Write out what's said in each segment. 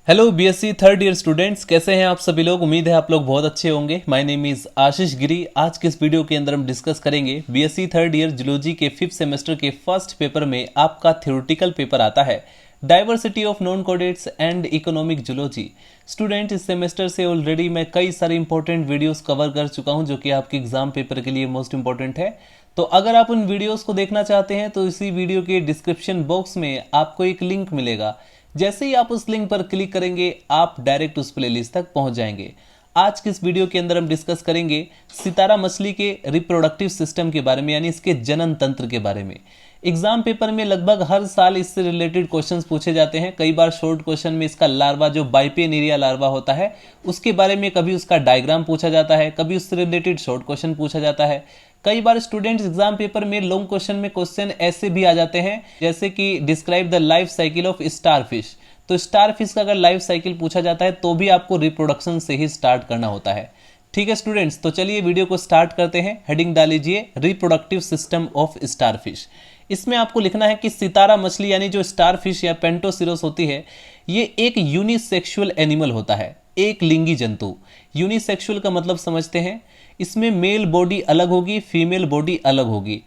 Hello BSc third year students, कैसे हैं आप सभी लोग। उम्मीद है आप लोग बहुत अच्छे होंगे। माय नेम इज़ आशीष गिरी। आज के इस वीडियो के अंदर हम डिस्कस करेंगे बीएससी थर्ड ईयर जूलॉजी के 5th सेमेस्टर के फर्स्ट पेपर में आपका थ्योरेटिकल पेपर आता है diversity of non कोडेट्स and economic zoology. Student, इस सेमेस्टर से ऑलरेडी मैं कई सारे इंपॉर्टेंट वीडियोस कवर कर चुका हूं जो कि आपके एग्जाम पेपर के लिए मोस्ट इंपॉर्टेंट है। तो अगर आप उन वीडियोस को देखना चाहते हैं तो इसी वीडियो के डिस्क्रिप्शन बॉक्स में आपको एक लिंक मिलेगा। जैसे ही आप उस लिंक पर क्लिक करेंगे आप डायरेक्ट उस प्लेलिस्ट तक पहुंच जाएंगे। आज के इस वीडियो के अंदर हम डिस्कस करेंगे सितारा मछली के रिप्रोडक्टिव सिस्टम के बारे में, यानी इसके जनन तंत्र के बारे में। एग्जाम पेपर में लगभग हर साल इससे रिलेटेड क्वेश्चंस पूछे जाते हैं। कई बार शॉर्ट क्वेश्चन में इसका लार्वा, जो बाइपेनेरिया लार्वा होता है, उसके बारे में कभी उसका डायग्राम पूछा जाता है, कभी उससे रिलेटेड शॉर्ट क्वेश्चन पूछा जाता है। कई बार स्टूडेंट्स एग्जाम पेपर में लॉन्ग क्वेश्चन में क्वेश्चन ऐसे भी आ जाते हैं जैसे कि describe the life cycle of starfish. तो स्टारफिश का अगर लाइफ साइकिल पूछा जाता है तो भी आपको रिप्रोडक्शन से ही स्टार्ट करना होता है। ठीक है स्टूडेंट्स, तो चलिए वीडियो को स्टार्ट करते हैं। हेडिंग डाल लीजिए रिप्रोडक्टिव सिस्टम ऑफ स्टारफिश। इसमें आपको लिखना है कि सितारा मछली यानी जो स्टारफिश या पेंटोसिरस होती है, ये एक यूनिसेक्सुअल एनिमल होता है, एक लिंगी जंतु। यूनिसेक्सुअल का मतलब समझते हैं, इसमें मेल बॉडी अलग होगी, फीमेल बॉडी अलग होगी।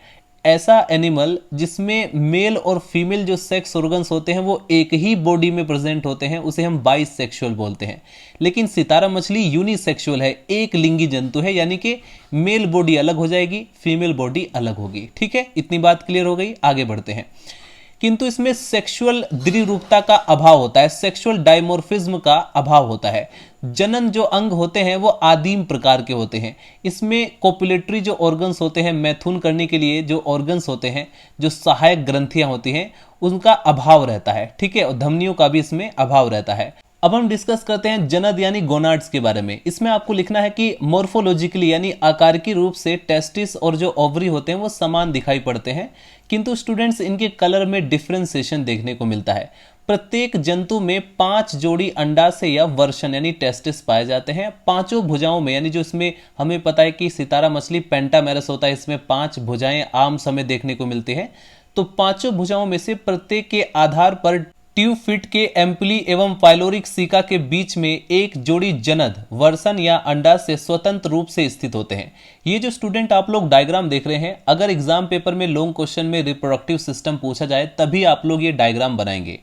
ऐसा एनिमल जिसमें मेल और फीमेल जो सेक्स ऑर्गन्स होते हैं वो एक ही बॉडी में प्रेजेंट होते हैं, उसे हम बाइसेक्सुअल बोलते हैं। लेकिन सितारा मछली यूनिसेक्सुअल है, एक लिंगी जंतु है, यानी कि मेल बॉडी अलग हो जाएगी, फीमेल बॉडी अलग होगी। ठीक है, इतनी बात क्लियर हो गई। आगे बढ़ते हैं। किंतु इसमें सेक्सुअल द्विरूपता का अभाव होता है, सेक्सुअल डायमॉर्फिज्म का अभाव होता है। जनन जो अंग होते हैं वो आदिम प्रकार के होते हैं। इसमें कोपुलेटरी जो ऑर्गन्स होते हैं, मैथुन करने के लिए जो ऑर्गन्स होते हैं, जो सहायक ग्रंथियां होती हैं, उनका अभाव रहता है। ठीक है, और धमनियों का भी इसमें अभाव रहता है। अब हम डिस्कस करते हैं जनद यानी गोनाड्स के बारे में। इसमें आपको लिखना है कि मॉर्फोलॉजिकली यानी आकारिकी रूप से टेस्टिस और जो ओवरी होते हैं वो समान दिखाई पड़ते हैं, किंतु स्टूडेंट्स इनके कलर में डिफरेंशिएशन देखने को मिलता है। प्रत्येक जंतु में 5 जोड़ी अंडाशय या वर्षण यानी टेस्टिस पाए जाते हैं। पांचों भुजाओं में, यानी जो इसमें हमें पता है कि सितारा मछली पेंटामेरस होता है, इसमें 5 भुजाएं आम समय देखने को मिलती हैं। तो पांचों भुजाओं में से प्रत्येक के आधार पर ट्यूफिट के एम्पली एवं पाइलोरिक सिका के बीच में एक जोड़ी जनद, वर्षण या अंडा से स्वतंत्र रूप से स्थित होते हैं। ये जो स्टूडेंट आप लोग डायग्राम देख रहे हैं, अगर एग्जाम पेपर में लॉन्ग क्वेश्चन में रिप्रोडक्टिव सिस्टम पूछा जाए तभी आप लोग ये डायग्राम बनाएंगे।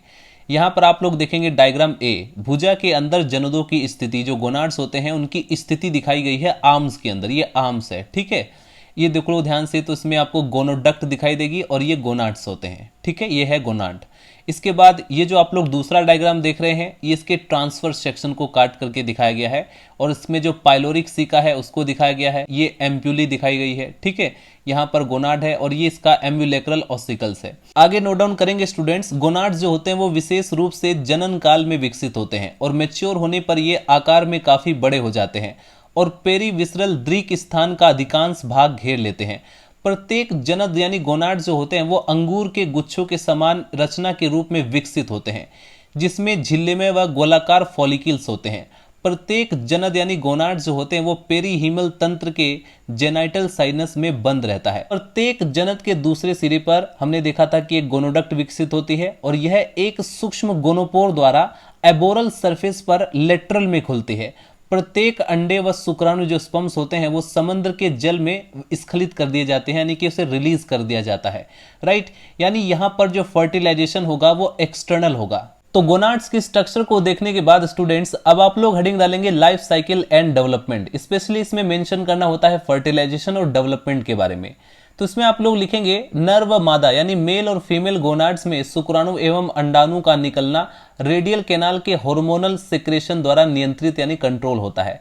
यहां पर आप लोग देखेंगे डायग्राम ए, भुजा के अंदर जनदों की स्थिति, जो गोनाड्स होते हैं उनकी स्थिति दिखाई गई है आर्म्स के अंदर। ये आर्म्स है। ठीक है, ये देख लो ध्यान से, तो इसमें आपको गोनोडक्ट दिखाई देगी और ये गोनाड्स होते हैं। ठीक है, ये है गोनाड। इसके बाद ये जो आप लोग दूसरा डायग्राम देख रहे हैं, ये इसके ट्रांसफर सेक्शन को काट करके दिखाया गया है और इसमें जो पाइलोरिक सिका है उसको दिखाया गया है। ये एम्प्यूली दिखाई गई है। ठीक है, यहाँ पर गोनाड है और ये इसका एम्ब्यूलेक्रल ऑसिकल्स है। आगे नोट डाउन करेंगे स्टूडेंट्स, गोनाड्स जो होते हैं वो विशेष रूप से जनन काल में विकसित होते हैं और मैच्योर होने पर ये आकार में काफी बड़े हो जाते हैं और पेरीविसरल द्रिक स्थान का अधिकांश भाग घेर लेते हैं। प्रत्येक जनद यानी गोनाड जो होते हैं वो अंगूर के गुच्छों के समान रचना के रूप में विकसित होते हैं, जिसमें झिल्लिमें व गोलाकार फॉलिकल्स होते हैं। प्रत्येक जनद यानी गोनाड जो होते हैं वो पेरीहीमल तंत्र के जेनाइटल साइनस में बंद रहता है। प्रत्येक जनद के दूसरे सिरे पर हमने देखा था कि एक गोनोडक्ट विकसित होती है और यह एक सूक्ष्म गोनोपोर द्वारा एबोरल सरफेस पर लेटरल में खुलती है। प्रत्येक अंडे व शुक्राणु जो स्पर्म्स होते हैं वो समुद्र के जल में स्खलित कर दिए जाते हैं, यानी कि उसे रिलीज कर दिया जाता है। राइट, यानी यहां पर जो फर्टिलाइजेशन होगा वो एक्सटर्नल होगा। तो गोनाड्स के स्ट्रक्चर को देखने के बाद स्टूडेंट्स अब आप लोग हेडिंग डालेंगे life cycle and development. Specially इसमें मेंशन करना होता है फर्टिलाइजेशन और डेवलपमेंट के बारे में। तो इसमें आप लोग लिखेंगे नर व मादा यानी मेल और फीमेल गोनाड्स में शुक्राणु एवं अंडाणु का निकलना रेडियल कैनाल के हार्मोनल सिक्रेशन द्वारा नियंत्रित यानी कंट्रोल होता है।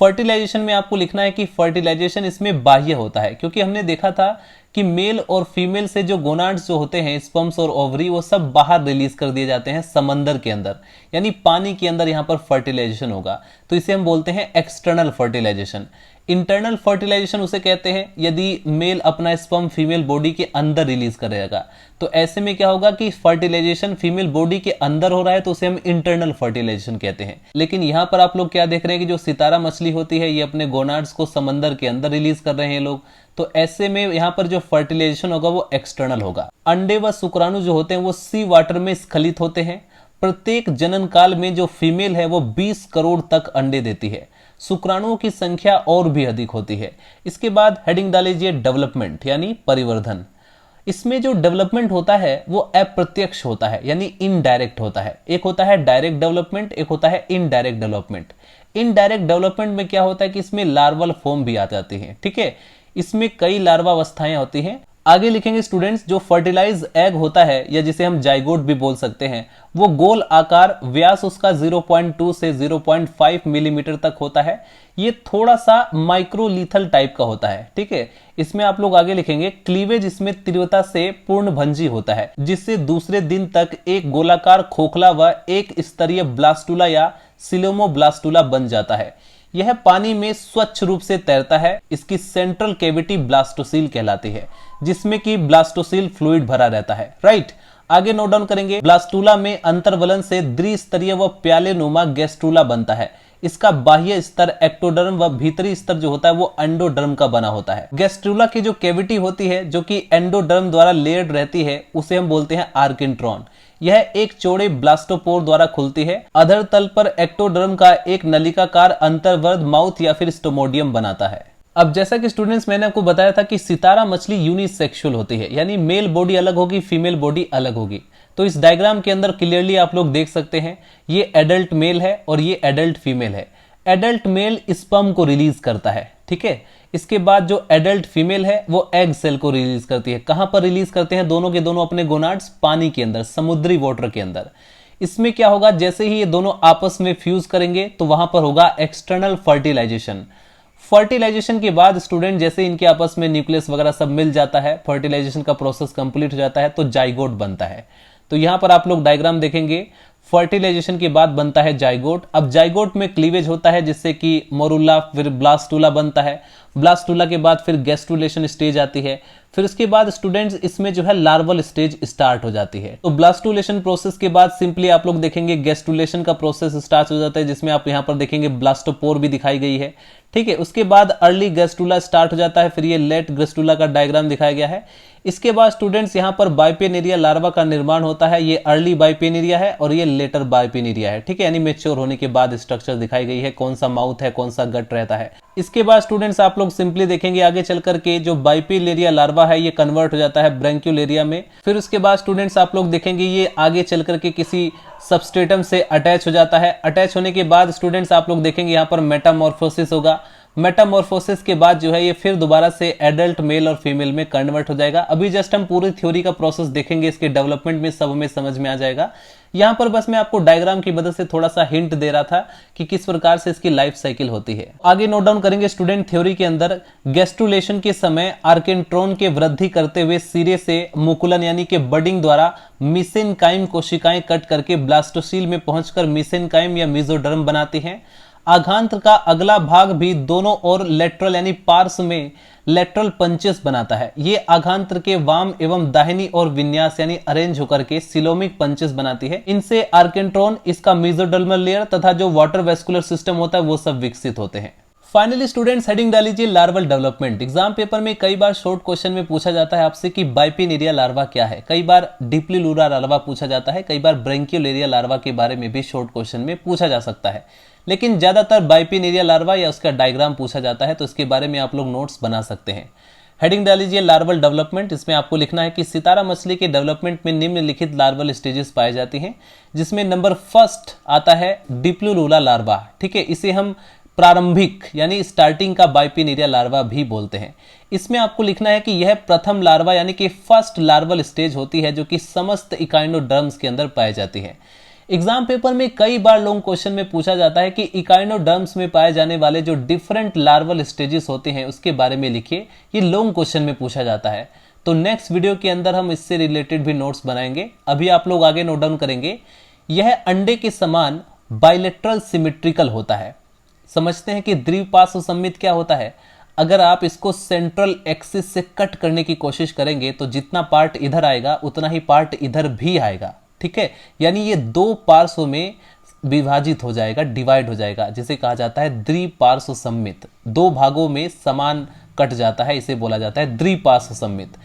फर्टिलाइजेशन में आपको लिखना है कि फर्टिलाइजेशन इसमें बाह्य होता है, क्योंकि हमने देखा था कि मेल और फीमेल से जो गोनाड्स जो होते हैं, स्पर्म्स और ओवरी, वो सब बाहर रिलीज कर दिए जाते हैं समंदर के अंदर, यानी पानी के अंदर यहाँ पर फर्टिलाइजेशन होगा। तो इसे हम बोलते हैं एक्सटर्नल फर्टिलाइजेशन। इंटरनल फर्टिलाइजेशन उसे कहते हैं यदि मेल अपना स्पर्म फीमेल बॉडी के अंदर रिलीज करेगा। तो ऐसे में क्या होगा कि फर्टिलाइजेशन फीमेल बॉडी के अंदर हो रहा है तो उसे हम इंटरनल फर्टिलाइजेशन कहते हैं। लेकिन यहाँ पर आप लोग क्या देख रहे हैं कि जो सितारा मछली होती है ये अपने गोनाड्स को समंदर के अंदर रिलीज कर रहे हैं लोग। तो ऐसे में यहाँ पर जो फर्टिलाइजेशन होगा वो एक्सटर्नल होगा। अंडे व शुक्राणु जो होते हैं वो सी वाटर में स्खलित होते हैं। प्रत्येक जनन काल में जो फीमेल है वो 20 करोड़ तक अंडे देती है। शुक्राणुओं की संख्या और भी अधिक होती है। इसके बाद हेडिंग डाल लीजिए डेवलपमेंट यानी परिवर्धन। इसमें जो डेवलपमेंट होता है वो अप्रत्यक्ष होता है यानी इनडायरेक्ट होता है। एक होता है डायरेक्ट डेवलपमेंट, एक होता है इनडायरेक्ट डेवलपमेंट। इनडायरेक्ट डेवलपमेंट में क्या होता है कि इसमें लार्वल फॉर्म भी आ जाती है। ठीक है, इसमें कई लार्वा अवस्थाएं होती हैं। आगे लिखेंगे स्टूडेंट्स, जो फर्टिलाइज एग होता है या जिसे हम जाइगोट भी बोल सकते हैं, वो गोल आकार, व्यास उसका 0.2 से 0.5 मिलीमीटर तक होता है। ये थोड़ा सा माइक्रोलीथल टाइप का होता है। ठीक है, इसमें आप लोग आगे लिखेंगे क्लीवेज इसमें तीव्रता से पूर्णभंजी होता है, जिससे दूसरे दिन तक एक गोलाकार खोखला व एक स्तरीय ब्लास्टुला या सिलोमोब्लास्टुला बन जाता है। यह पानी में स्वच्छ रूप से तैरता है। इसकी सेंट्रल कैविटी ब्लास्टोसील कहलाती है, जिसमें कि ब्लास्टोसील फ्लूइड भरा रहता है। राइट, आगे नोट डाउन करेंगे। ब्लास्टुला में अंतर्वलन से द्विस्तरीय व प्याले नुमा गैस्ट्रुला बनता है। इसका बाह्य स्तर एक्टोडर्म व भीतरी स्तर जो होता है वो एंडोडर्म का बना होता है। गैस्ट्रुला की जो कैविटी होती है जो कि एंडोडर्म द्वारा लेयर्ड रहती है, उसे हम बोलते हैं आर्किंट्रॉन। यह एक चौड़े ब्लास्टोपोर द्वारा खुलती है। अधर तल पर एक्टोडर्म का एक नलिकाकार अंतर्वर्ध माउथ या फिर स्टोमोडियम बनाता है। अब जैसा कि स्टूडेंट्स मैंने आपको बताया था कि सितारा मछली यूनिसेक्सुअल होती है, यानी मेल बॉडी अलग होगी, फीमेल बॉडी अलग होगी। तो इस डायग्राम के अंदर क्लियरली आप लोग देख सकते हैं, ये एडल्ट मेल है और ये एडल्ट फीमेल है। एडल्ट मेल स्पर्म को रिलीज करता है। ठीक है, इसके बाद जो एडल्ट फीमेल है वो एग सेल को रिलीज करती है। कहां पर रिलीज करते हैं? दोनों के दोनों अपने गोनाड्स, पानी के अंदर, समुद्री वाटर के अंदर। इसमें क्या होगा, जैसे ही ये दोनों आपस में फ्यूज करेंगे तो वहां पर होगा एक्सटर्नल फर्टिलाइजेशन। फर्टिलाइजेशन के बाद स्टूडेंट जैसे इनके आपस में न्यूक्लियस वगैरह सब मिल जाता है, फर्टिलाइजेशन का प्रोसेस कंप्लीट हो जाता है, तो जाइगोट बनता है। तो यहां पर आप लोग डायग्राम देखेंगे, फर्टिलाइजेशन के बाद बनता है जाइगोट। अब जाइगोट में क्लीवेज होता है जिससे कि मोरुला, फिर ब्लास्टुला बनता है। ब्लास्टुला के बाद फिर गैस्ट्रुलेशन स्टेज आती है। फिर उसके बाद स्टूडेंट्स इसमें जो है लार्वल स्टेज स्टार्ट हो जाती है। तो ब्लास्टुलेशन प्रोसेस के बाद सिंपली आप लोग देखेंगे गैस्ट्रुलेशन का प्रोसेस स्टार्ट हो जाता है, जिसमें आप यहां पर देखेंगे ब्लास्टोपोर भी दिखाई गई है। ठीक है, उसके बाद अर्ली गैस्ट्रुला स्टार्ट हो जाता है, फिर ये लेट गैस्ट्रुला का डायग्राम दिखाया गया है। इसके बाद स्टूडेंट्स यहां पर बाइपेनेरिया लार्वा का निर्माण होता है। ये अर्ली बाइपेनेरिया है और ये लेटर बाइपेनेरिया है। ठीक है, यानी मैच्योर होने के बाद स्ट्रक्चर दिखाई गई है, कौन सा माउथ है, कौन सा गट रहता है। इसके बाद स्टूडेंट्स आप लोग सिंपली देखेंगे आगे चल करके जो बाइपेनेरिया लार्वा है ये कन्वर्ट हो जाता है ब्रैंक्युलेरिया में। फिर उसके बाद स्टूडेंट्स आप लोग देखेंगे ये आगे चल करके किसी सबस्ट्रेटम से अटैच हो जाता है। अटैच होने के बाद स्टूडेंट्स आप लोग देखेंगे यहाँ पर मेटामॉर्फोसिस होगा। मेटामॉर्फोसिस के बाद जो है ये फिर दोबारा से एडल्ट मेल और फीमेल में कन्वर्ट हो जाएगा। अभी जस्ट हम पूरी थ्योरी का प्रोसेस देखेंगे, इसके डेवलपमेंट में सब में समझ में आ जाएगा। यहां पर बस मैं आपको डायग्राम की मदद से थोड़ा सा हिंट दे रहा था कि किस प्रकार से इसकी लाइफ साइकिल होती है। आगे नोट डाउन करेंगे स्टूडेंट, थ्योरी के अंदर गैस्ट्रुलेशन के समय आर्केंट्रोन के वृद्धि करते हुए सिरे से मुकुलन यानी कि बडिंग द्वारा मिसेनकाइम कोशिकाएं कट करके ब्लास्टोसील में पहुंचकर मिसेनकाइम या मेसोडर्म बनाती हैं। आघांत्र का अगला भाग भी दोनों ओर लेटरल यानी पार्श्व में लेटरल पंचेस बनाता है। ये आघांत्र के वाम एवं दाहिनी ओर विन्यास यानी अरेंज होकर के सिलोमिक पंचेस बनाती है। इनसे आर्केंट्रोन, इसका मेसोडर्मल लेयर तथा जो वाटर वेस्कुलर सिस्टम होता है वो सब विकसित होते हैं। फाइनली स्टूडेंट्स हेडिंग डाल लीजिए लार्वल डेवलपमेंट। एग्जाम पेपर में कई बार शॉर्ट क्वेश्चन में पूछा जाता है आपसे कि बाइपेनेरिया लार्वा क्या है। कई बार डिप्लीलूरा लार्वा पूछा जाता है, कई बार ब्रैंक्युलेरिया लार्वा के बारे में भी शॉर्ट क्वेश्चन में पूछा जा सकता है, लेकिन ज्यादातर बाइपेनेरिया लार्वा या उसका डायग्राम पूछा जाता है, तो इसके बारे में आप लोग नोट्स बना सकते हैं। हेडिंग डाल लीजिए लार्वल डेवलपमेंट। इसमें आपको लिखना है कि सितारा मछली के डेवलपमेंट में निम्नलिखित लार्वल स्टेजेस पाई जाती हैं, जिसमें नंबर फर्स्ट आता है डिप्लीलूरा लार्वा। ठीक है, इसे हम प्रारंभिक यानी स्टार्टिंग का बाइपेनेरिया लार्वा भी बोलते हैं। इसमें आपको लिखना है कि यह प्रथम लार्वा यानी कि फर्स्ट लार्वल स्टेज होती है, जो कि समस्त इकाइनोडर्म्स के अंदर पाई जाती है। एग्जाम पेपर में कई बार लॉन्ग क्वेश्चन में पूछा जाता है कि इकाइनोडर्म्स में पाए जाने वाले जो डिफरेंट लार्वल स्टेजेस होते हैं उसके बारे में लिखिए। ये लॉन्ग क्वेश्चन में पूछा जाता है, तो नेक्स्ट वीडियो के अंदर हम इससे रिलेटेड भी नोट्स बनाएंगे। अभी आप लोग आगे नोट डाउन करेंगे, यह अंडे के समान बाइलेटरल सिमेट्रिकल होता है। समझते हैं कि द्विपार्श्व सममित क्या होता है। अगर आप इसको सेंट्रल एक्सिस से कट करने की कोशिश करेंगे तो जितना पार्ट इधर आएगा उतना ही पार्ट इधर भी आएगा। ठीक है, यानी ये दो पार्श्व में विभाजित हो जाएगा, डिवाइड हो जाएगा, जिसे कहा जाता है द्विपार्श्व सममित। दो भागों में समान कट जाता है, इसे बोला जाता है द्विपार्श्व सममित।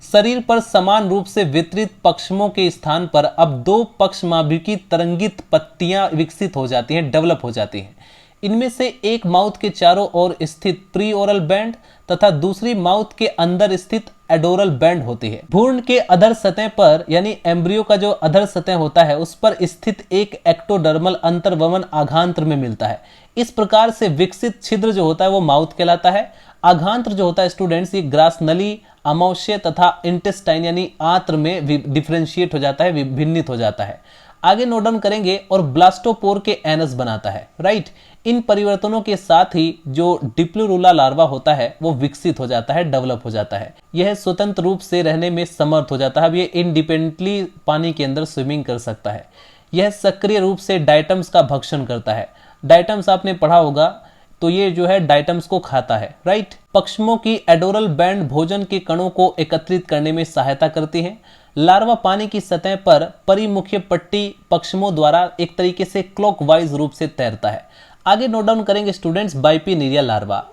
शरीर पर समान रूप से वितरित पक्षमों के स्थान पर अब 2 पक्षमाभिमुखी तरंगित पट्टियां विकसित हो जाती हैं, डेवलप हो जाती हैं। इनमें से एक माउथ के चारों ओर स्थित प्री ओरल बैंड तथा दूसरी माउथ के अंदर स्थित एडोरल बैंड होती है। भ्रूण के अधर सतह पर यानी एम्ब्रियो का जो अधर सतह होता है उस पर स्थित एक एक्टोडर्मल अंतर्वमन आघांत्र में मिलता है। इस प्रकार से विकसित छिद्र जो होता है वो माउथ कहलाता है। आघांत्र जो होता है स्टूडेंट्स, ये ग्रास नली, अमाशय तथा इंटेस्टाइन यानी आंत्र में डिफरेंशिएट हो जाता है, विभिन्नित हो जाता है। आगे नोट डाउन करेंगे और ब्लास्टोपोर के एनस बनाता है, राइट। इन परिवर्तनों के साथ ही जो डिप्लूरुला लार्वा होता है वो विकसित हो जाता है, डेवलप हो जाता है। यह स्वतंत्र रूप से रहने में समर्थ हो जाता है। अब ये इंडिपेंडेंटली पानी के अंदर स्विमिंग कर सकता है। यह सक्रिय रूप से डाइटम्स का भक्षण करता है। डाइटम्स आपने पढ़ा होगा, तो ये जो है डाइटम्स को खाता है, राइट। पक्षमों की एडोरल बैंड भोजन के कणों को एकत्रित करने में सहायता करती है। लार्वा पानी की सतह पर परिमुखीय पट्टी पक्षमों द्वारा एक तरीके से क्लॉकवाइज रूप से तैरता है। आगे नोट डाउन करेंगे स्टूडेंट्स, बाइपिनेरिया लार्वा।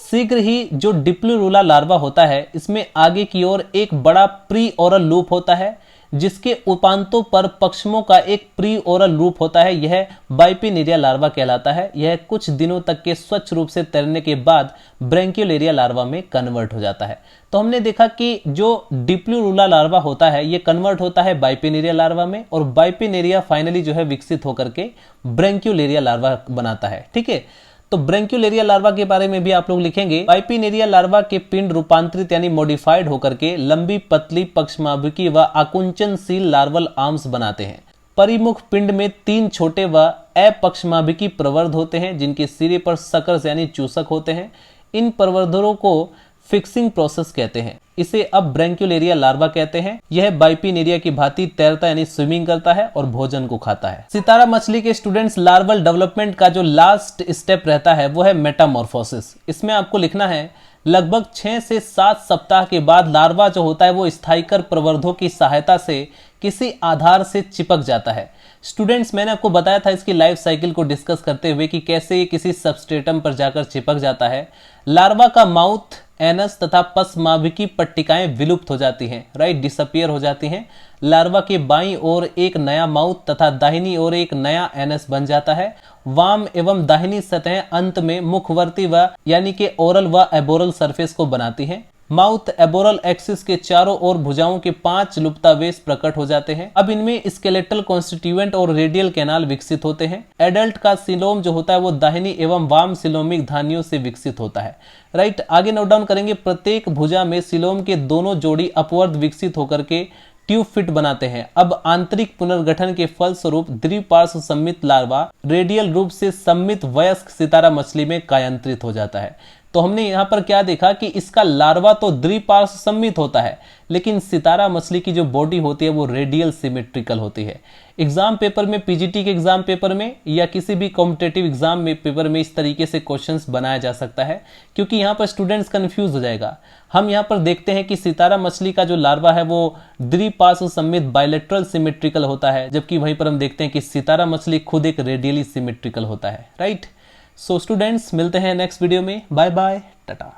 शीघ्र ही जो डिप्लूरुला लार्वा होता है इसमें आगे की ओर एक बड़ा प्री ओरल लूप होता है जिसके उपांतों पर पक्षमों का एक प्री ओरल लूप होता है। यह बाइपिनेरिया लार्वा कहलाता है। यह कुछ दिनों तक के स्वच्छ रूप से तैरने के बाद ब्रैंकियोलेरिया लार्वा में कन्वर्ट हो जाता है। तो हमने देखा कि जो डिप्लूरुला लार्वा होता है ये कन्वर्ट होता है बाइपिनेरिया लार्वा में, और बाइपिनेरिया फाइनली जो है विकसित होकर के ब्रैंकियोलेरिया लार्वा बनाता है, ठीक है। तो ब्रैंकियोलेरिया लार्वा के बारे में भी आप लोग लिखेंगे। बाइपिनेरिया लार्वा के पिंड रूपांतरित यानी मॉडिफाइड होकर के लंबी पतली पक्षमाभिमुखी व आकुंचनशील लार्वल आर्म्स बनाते हैं। परिमुख पिंड में 3 छोटे व अपक्षमाभिमुखी प्रवर्ध होते हैं जिनके सिरे पर सकर्स यानी चूसक होते हैं। इन प्रवर्धों को फिक्सिंग प्रोसेस कहते हैं। इसे अब ब्रैंकियोलेरिया लार्वा कहते हैं। यह बाइपिनेरिया की भांति तैरता यानी स्विमिंग करता है और भोजन को खाता है। सितारा मछली के स्टूडेंट्स लार्वल डेवलपमेंट का जो लास्ट स्टेप रहता है वो है मेटामॉर्फोसिस। इसमें आपको लिखना है लगभग 6 से 7 सप्ताह के बाद लार्वा जो होता है वो स्थायीकर प्रवर्धों की सहायता से किसी आधार से चिपक जाता है। स्टूडेंट्स, मैंने आपको बताया था इसकी लाइफ साइकिल को डिस्कस करते हुए कि कैसे ये किसी सबस्ट्रेटम पर जाकर चिपक जाता है। लार्वा का माउथ, एनस तथा पक्षमाभिमुखी पट्टिकाएं विलुप्त हो जाती हैं, राइट, डिसअपियर हो जाती हैं। लार्वा के बाईं ओर एक नया माउथ तथा दाहिनी ओर एक नया एनस बन जाता है। वाम एवं दाहिनी सतह अंत में मुखवर्ती व यानी कि ओरल व एबोरल सरफेस को बनाती हैं। माउथ एबोरल एक्सिस के चारों ओर भुजाओं के 5 लुप्तावेश प्रकट हो जाते हैं। अब इनमें स्केलेटल कॉन्स्टिट्यूएंट और रेडियल कैनाल विकसित होते हैं। एडल्ट का सिलोम जो होता है वो दाहिनी एवं वाम सिलोमिक धानियों से विकसित होता है, राइट। आगे नोट डाउन करेंगे, प्रत्येक भुजा में सिलोम के दोनों जोड़ी अपवर्द विकसित होकर के ट्यूब फिट बनाते हैं। अब आंतरिक पुनर्गठन के फलस्वरूप द्विपार्श्व सम्मित लार्वा रेडियल रूप से सम्मित वयस्क सितारा मछली में कायांतरित हो जाता है। तो हमने यहाँ पर क्या देखा कि इसका लार्वा तो द्विपार्श्व सम्मित होता है, लेकिन सितारा मछली की जो बॉडी होती है वो रेडियल सिमेट्रिकल होती है। एग्जाम पेपर में, पीजीटी के एग्जाम पेपर में या किसी भी कॉम्पिटेटिव एग्जाम में पेपर में इस तरीके से क्वेश्चंस बनाया जा सकता है, क्योंकि यहाँ पर स्टूडेंट्स कंफ्यूज हो जाएगा। हम यहाँ पर देखते हैं कि सितारा मछली का जो लार्वा है वो द्विपार्श्व सम्मित बायलेटरल सिमेट्रिकल होता है, जबकि वहीं पर हम देखते हैं कि सितारा मछली खुद एक रेडियली सिमेट्रिकल होता है, राइट। सो स्टूडेंट्स, मिलते हैं नेक्स्ट वीडियो में। Bye bye, Tata.